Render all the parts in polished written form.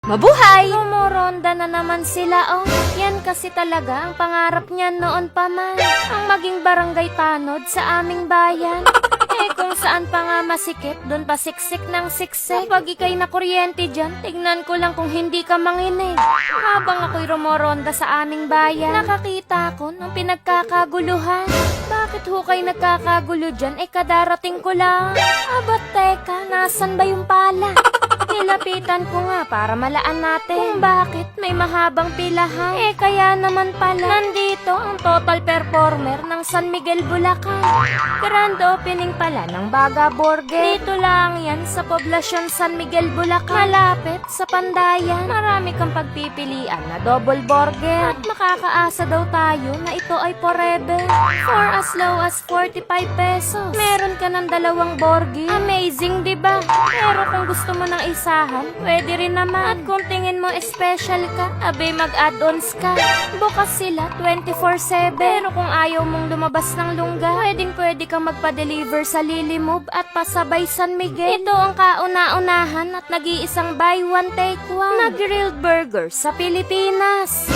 Mabuhay! Rumoronda na naman sila, oh. Yan kasi talaga ang pangarap niyan noon pa man. Ang maging barangay tanod sa aming bayan. Kung saan pa nga masikip, doon pa siksik ng siksik. Kapag ikay na kuryente dyan, tignan ko lang kung hindi ka manginig. Habang ako'y rumoronda sa aming bayan, nakakita ko ng pinagkakaguluhan. Bakit ho kayo nagkakagulo dyan? Kadarating ko lang. Abat teka, nasan ba yung pala? Nilapitan ko nga para malaan natin kung bakit may mahabang pilahan. Kaya naman pala, nandito ang total performer ng San Miguel, Bulacan. Grand opening pala ng Baga Burger. Dito lang yan sa poblasyon San Miguel, Bulacan. Malapit sa Pandayan. Marami kang pagpipilian na double burger. At makakaasa daw tayo na ito ay forever. For as low as 45 pesos. Meron ka ng dalawang burger. Amazing, diba? Pero kung gusto mo ng isahan, pwede rin naman. At kung tingin mo special ka, abe mag-add-ons ka. Bukas sila 24/7. Pero kung ayaw mong lumabas ng lungga, pwede kang magpa-deliver sa Lily Move at pasabay San Miguel. Ito ang kauna-unahan at nag-iisang buy one take one na grilled burger sa Pilipinas.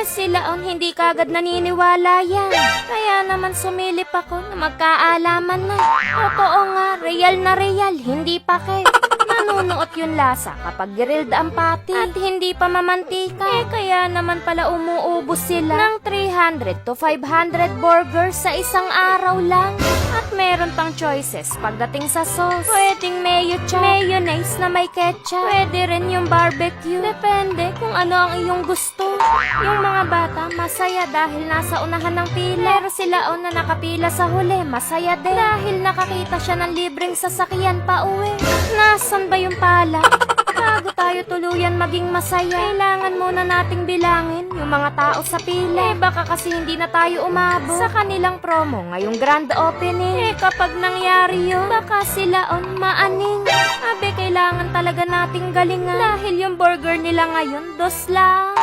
Sila hindi kagad naniniwala yan. Kaya naman sumilip ako na magkaalaman na. Totoo nga, real na real, hindi pake. Nanunuot yung lasa kapag grilled ang patty at hindi pa mamantika. Kaya naman pala umuubos sila ng 300 to 500 burgers sa isang araw lang. At meron pang choices pagdating sa sauce. Pwedeng mayo chop, mayonnaise na may ketchup. Pwede rin yung barbecue. Depende kung ano ang iyong gusto. Yung mga bata masaya dahil nasa unahan ng pila. Pero sila na nakapila sa huli, masaya din dahil nakakita siya ng libreng sasakyan pa uwi. Nasaan ba yung pala? Bago tayo tuluyan maging masaya, kailangan muna nating bilangin yung mga tao sa pila. Baka kasi hindi na tayo umabot sa kanilang promo ngayong grand opening. Kapag nangyari yun, baka sila maaning. Abe, kailangan talaga nating galingan dahil yung burger nila ngayon, dos lang.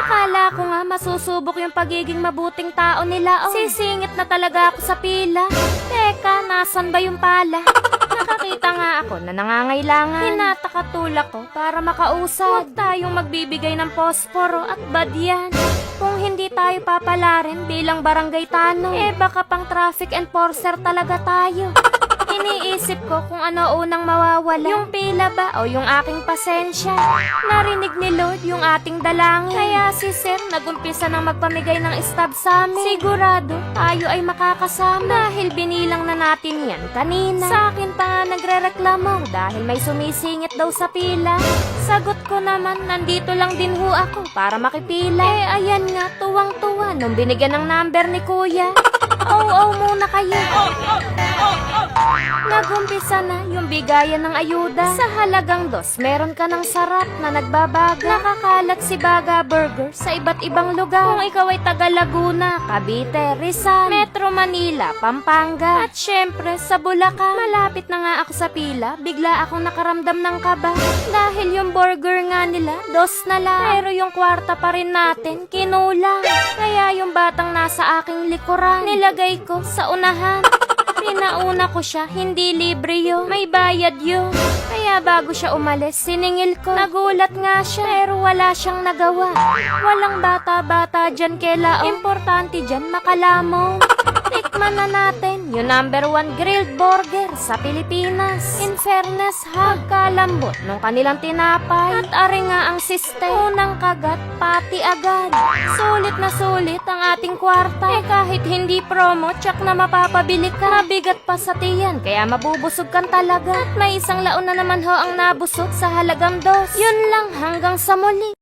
Akala ko nga masusubok yung pagiging mabuting tao nila. Sisingit na talaga ako sa pila. Teka, nasan ba yung pala? Nakakita nga ako na nangangailangan. Hinatakatulak ko para makausap. Huwag tayong magbibigay ng posporo at badyan. Kung hindi tayo papalarin bilang barangay tanong, baka pang traffic enforcer talaga tayo. Iniisip ko kung ano unang mawawala, yung pila ba o yung aking pasensya. Narinig ni Lord yung ating dalangin. Kaya si Sir nagumpisa ng magpamigay ng stab sa amin. Sigurado tayo ay makakasama dahil binilang na natin yan kanina. Sa akin pa nga nagrereklamo dahil may sumisingit daw sa pila. Sagot ko naman, nandito lang din ho ako para makipila. Ayan nga, tuwang-tuwa nung binigyan ng number ni Kuya. Aw muna kayo. Nagumpisa na yung bigayan ng ayuda. Sa halagang dos, meron ka ng sarap na nagbabaga. Nakakalat si Baga Burger sa iba't ibang lugar. Kung ikaw ay taga Laguna, Cavite, Rizal, Metro Manila, Pampanga, at syempre sa Bulacan. Malapit na nga ako sa pila, bigla akong nakaramdam ng kaba. Dahil yung burger nga nila, dos na lang. Pero yung kwarta pa rin natin, kinulang. Kaya yung batang nasa aking likuran, nilagay ko sa unahan. Pinauna ko siya, hindi libre yun. May bayad yun. Kaya bago siya umalis, siningil ko. Nagulat nga siya, pero wala siyang nagawa. Walang bata-bata dyan, Kela. Importante dyan, makalamo. Tikman na natin yung number 1 grilled burger sa Pilipinas. In fairness, kalambot nung kanilang tinapay. At ari nga ang system. Unang kagat, pati agad. Sulit na sulit ang ating kwarta. Kahit hindi promo, tsak na mapapabili ka. Mabigat pa sa tiyan, kaya mabubusog kan talaga. At may isang laon na naman ho ang nabusog sa halagang dos. Yun lang, hanggang sa muli.